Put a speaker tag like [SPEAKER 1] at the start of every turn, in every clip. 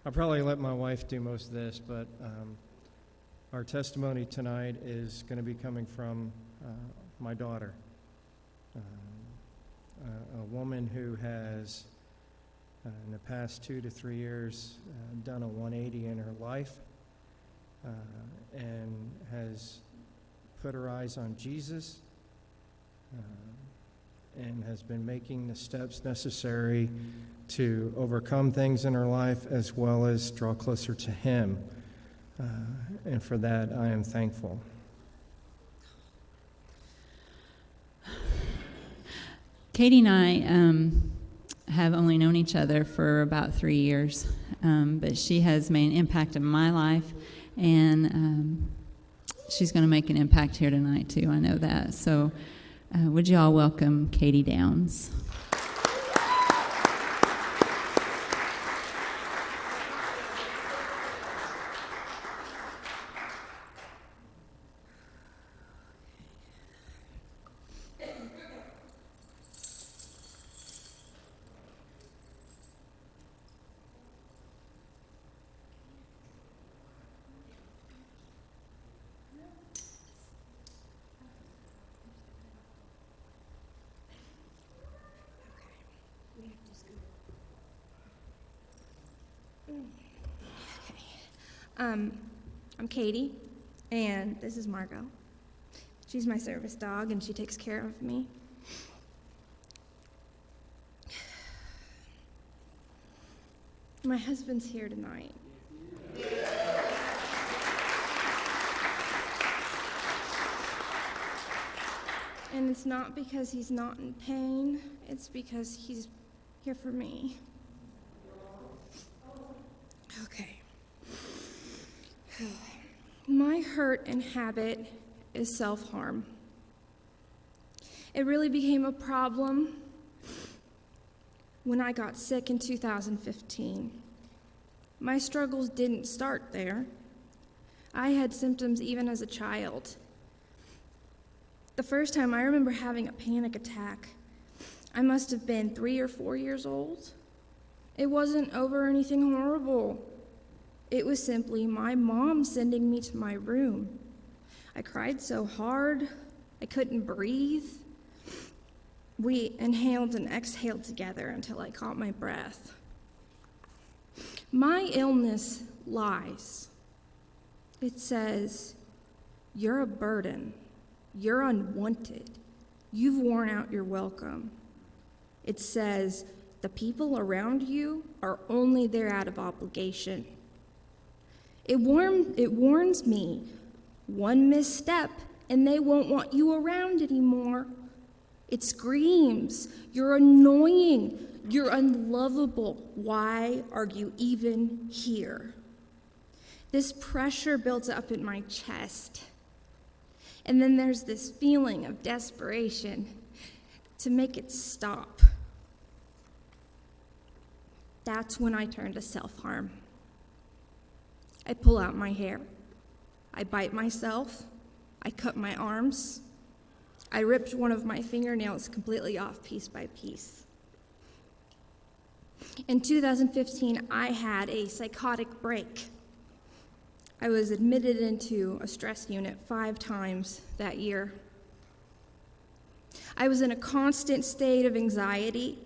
[SPEAKER 1] I'll probably let my wife do most of this, but our testimony tonight is going to be coming from my daughter, a woman who has, in the past 2 to 3 years, done a 180 in her life and has put her eyes on Jesus and has been making the steps necessary to overcome things in her life as well as draw closer to Him. And for that, I am thankful.
[SPEAKER 2] Katie and I have only known each other for about 3 years, but she has made an impact in my life, and she's going to make an impact here tonight too. I know that. So would you all welcome Catie Downs?
[SPEAKER 3] I'm Katie, and this is Margot. She's my service dog, and she takes care of me. My husband's here tonight. And it's not because he's not in pain, it's because he's here for me. Okay. My hurt and habit is self-harm. It really became a problem when I got sick in 2015. My struggles didn't start there. I had symptoms even as a child. The first time I remember having a panic attack, I must have been 3 or 4 years old. It wasn't over anything horrible. It was simply my mom sending me to my room. I cried so hard, I couldn't breathe. We inhaled and exhaled together until I caught my breath. My illness lies. It says, "You're a burden. You're unwanted. You've worn out your welcome." It says, "The people around you are only there out of obligation." It warns me, one misstep and they won't want you around anymore. It screams, "You're annoying, you're unlovable, why are you even here?" This pressure builds up in my chest. And then there's this feeling of desperation to make it stop. That's when I turn to self-harm. I pull out my hair. I bite myself. I cut my arms. I ripped one of my fingernails completely off piece by piece. In 2015, I had a psychotic break. I was admitted into a stress unit 5 times that year. I was in a constant state of anxiety.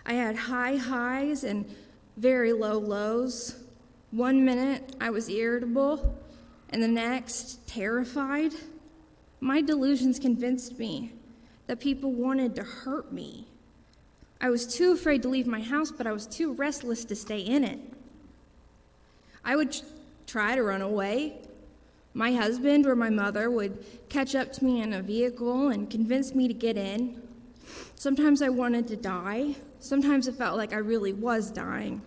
[SPEAKER 3] I had high highs and very low lows. 1 minute, I was irritable, and the next, terrified. My delusions convinced me that people wanted to hurt me. I was too afraid to leave my house, but I was too restless to stay in it. I would try to run away. My husband or my mother would catch up to me in a vehicle and convince me to get in. Sometimes I wanted to die. Sometimes it felt like I really was dying.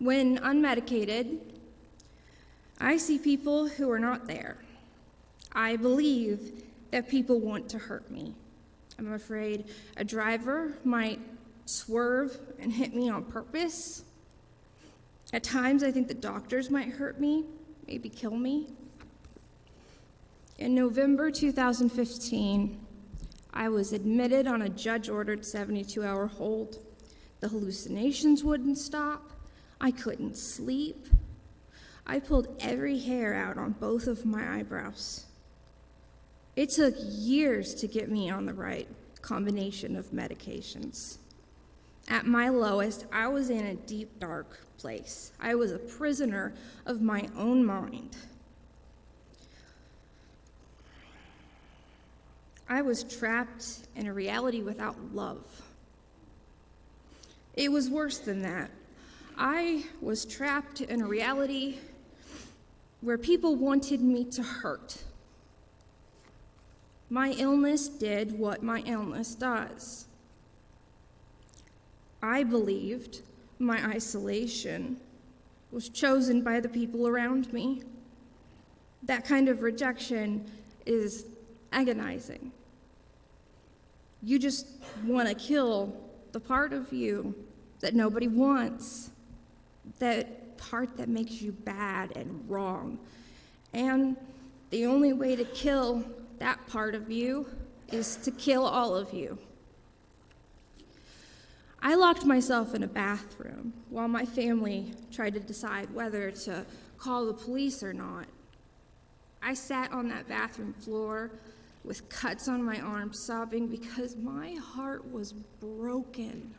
[SPEAKER 3] When unmedicated, I see people who are not there. I believe that people want to hurt me. I'm afraid a driver might swerve and hit me on purpose. At times, I think the doctors might hurt me, maybe kill me. In November 2015, I was admitted on a judge-ordered 72-hour hold. The hallucinations wouldn't stop. I couldn't sleep. I pulled every hair out on both of my eyebrows. It took years to get me on the right combination of medications. At my lowest, I was in a deep, dark place. I was a prisoner of my own mind. I was trapped in a reality without love. It was worse than that. I was trapped in a reality where people wanted me to hurt. My illness did what my illness does. I believed my isolation was chosen by the people around me. That kind of rejection is agonizing. You just want to kill the part of you that nobody wants, that part that makes you bad and wrong. And the only way to kill that part of you is to kill all of you. I locked myself in a bathroom while my family tried to decide whether to call the police or not. I sat on that bathroom floor with cuts on my arms, sobbing because my heart was broken.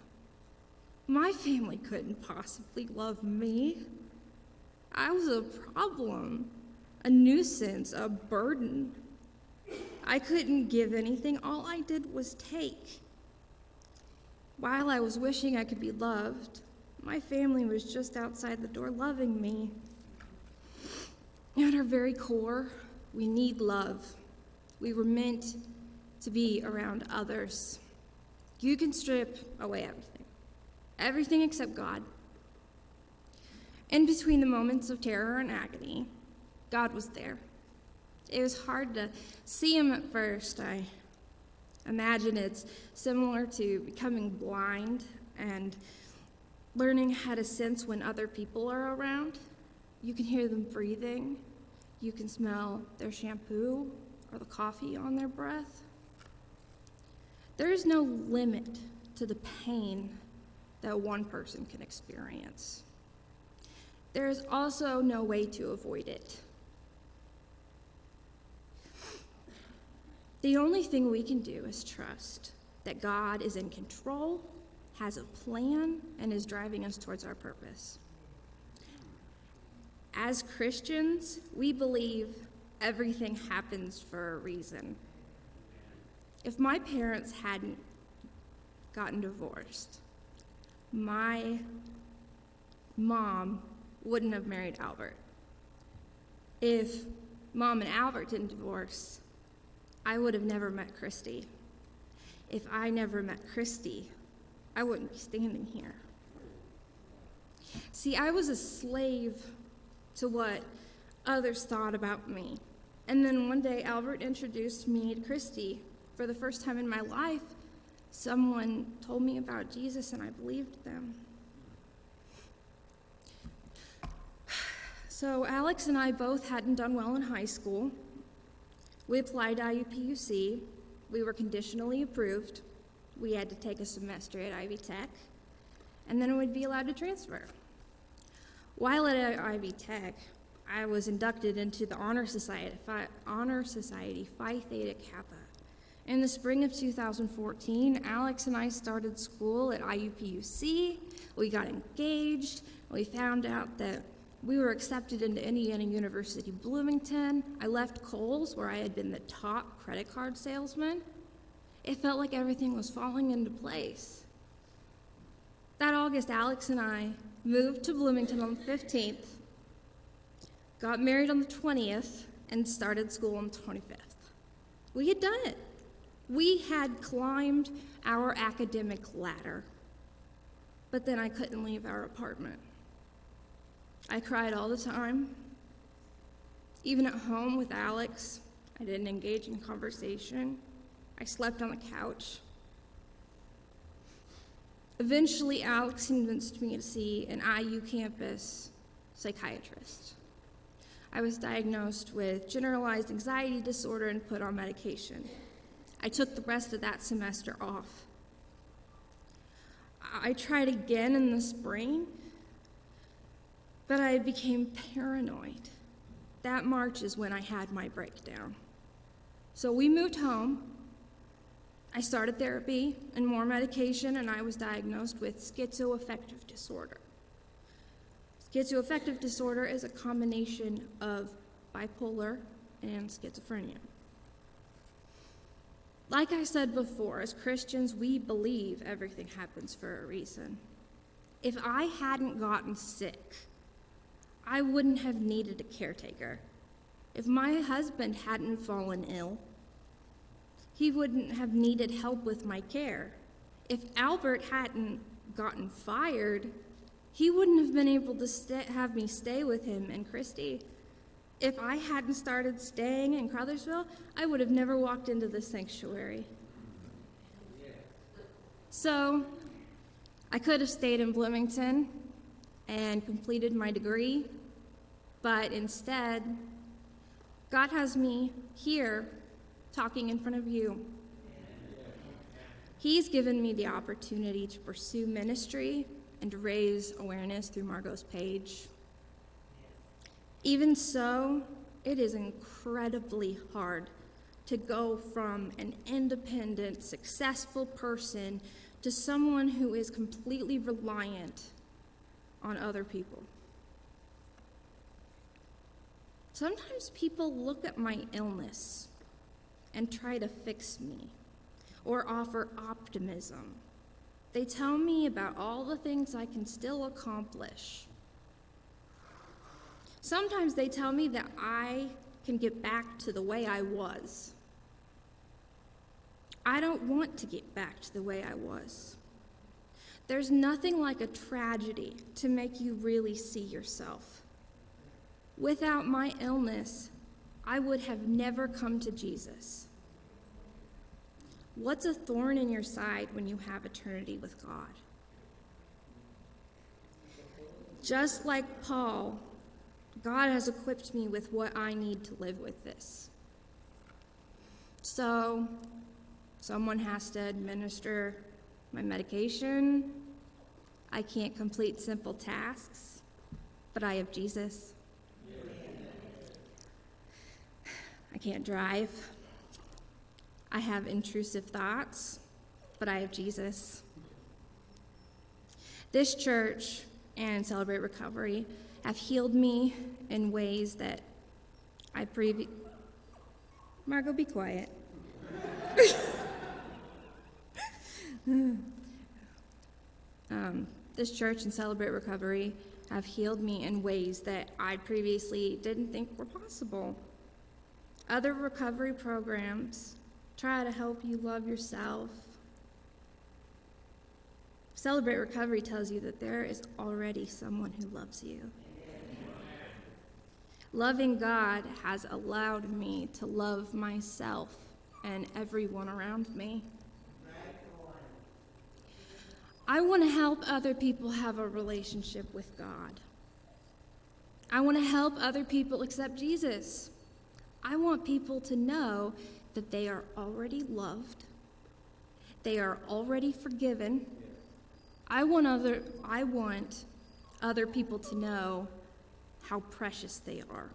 [SPEAKER 3] My family couldn't possibly love me. I was a problem, a nuisance, a burden. I couldn't give anything. All I did was take. While I was wishing I could be loved, my family was just outside the door loving me. At our very core, we need love. We were meant to be around others. You can strip away everything except God. In between the moments of terror and agony, God was there. It was hard to see him at first. I imagine it's similar to becoming blind and learning how to sense when other people are around. You can hear them breathing. You can smell their shampoo or the coffee on their breath. There is no limit to the pain that one person can experience. There is also no way to avoid it. The only thing we can do is trust that God is in control, has a plan, and is driving us towards our purpose. As Christians, we believe everything happens for a reason. If my parents hadn't gotten divorced, my mom wouldn't have married Albert. If Mom and Albert didn't divorce, I would have never met Christy. If I never met Christy, I wouldn't be standing here. See, I was a slave to what others thought about me. And then one day, Albert introduced me to Christy. For the first time in my life, someone told me about Jesus, and I believed them. So Alex and I both hadn't done well in high school. We applied to IUPUC. We were conditionally approved. We had to take a semester at Ivy Tech, and then we'd be allowed to transfer. While at Ivy Tech, I was inducted into the Honor Society Phi Theta Kappa. In the spring of 2014, Alex and I started school at IUPUC. We got engaged. We found out that we were accepted into Indiana University Bloomington. I left Kohl's, where I had been the top credit card salesman. It felt like everything was falling into place. That August, Alex and I moved to Bloomington on the 15th, got married on the 20th, and started school on the 25th. We had done it. We had climbed our academic ladder, but then I couldn't leave our apartment. I cried all the time. Even at home with Alex, I didn't engage in conversation. I slept on the couch. Eventually, Alex convinced me to see an IU campus psychiatrist. I was diagnosed with generalized anxiety disorder and put on medication. I took the rest of that semester off. I tried again in the spring, But I became paranoid. That March is when I had my breakdown. So we moved home. I started therapy and more medication, and I was diagnosed with schizoaffective disorder. Schizoaffective disorder is a combination of bipolar and schizophrenia. Like I said before, as Christians, we believe everything happens for a reason. If I hadn't gotten sick, I wouldn't have needed a caretaker. If my husband hadn't fallen ill, he wouldn't have needed help with my care. If Albert hadn't gotten fired, he wouldn't have been able to have me stay with him and Christy. If I hadn't started staying in Crothersville, I would have never walked into the sanctuary. So I could have stayed in Bloomington and completed my degree, but instead, God has me here talking in front of you. He's given me the opportunity to pursue ministry and to raise awareness through Margot's page. Even so, it is incredibly hard to go from an independent, successful person to someone who is completely reliant on other people. Sometimes people look at my illness and try to fix me or offer optimism. They tell me about all the things I can still accomplish. Sometimes they tell me that I can get back to the way I was. I don't want to get back to the way I was. There's nothing like a tragedy to make you really see yourself. Without my illness, I would have never come to Jesus. What's a thorn in your side when you have eternity with God? Just like Paul, God has equipped me with what I need to live with this. So, someone has to administer my medication. I can't complete simple tasks, but I have Jesus. I can't drive. I have intrusive thoughts, but I have Jesus. This church and Celebrate Recovery have healed me in ways that I Margot, be quiet. This church and Celebrate Recovery have healed me in ways that I previously didn't think were possible. Other recovery programs try to help you love yourself. Celebrate Recovery tells you that there is already someone who loves you. Loving God has allowed me to love myself and everyone around me. I want to help other people have a relationship with God. I want to help other people accept Jesus. I want people to know that they are already loved. They are already forgiven. I want other people to know how precious they are.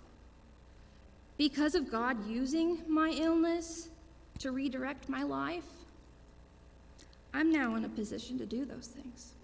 [SPEAKER 3] Because of God using my illness to redirect my life, I'm now in a position to do those things.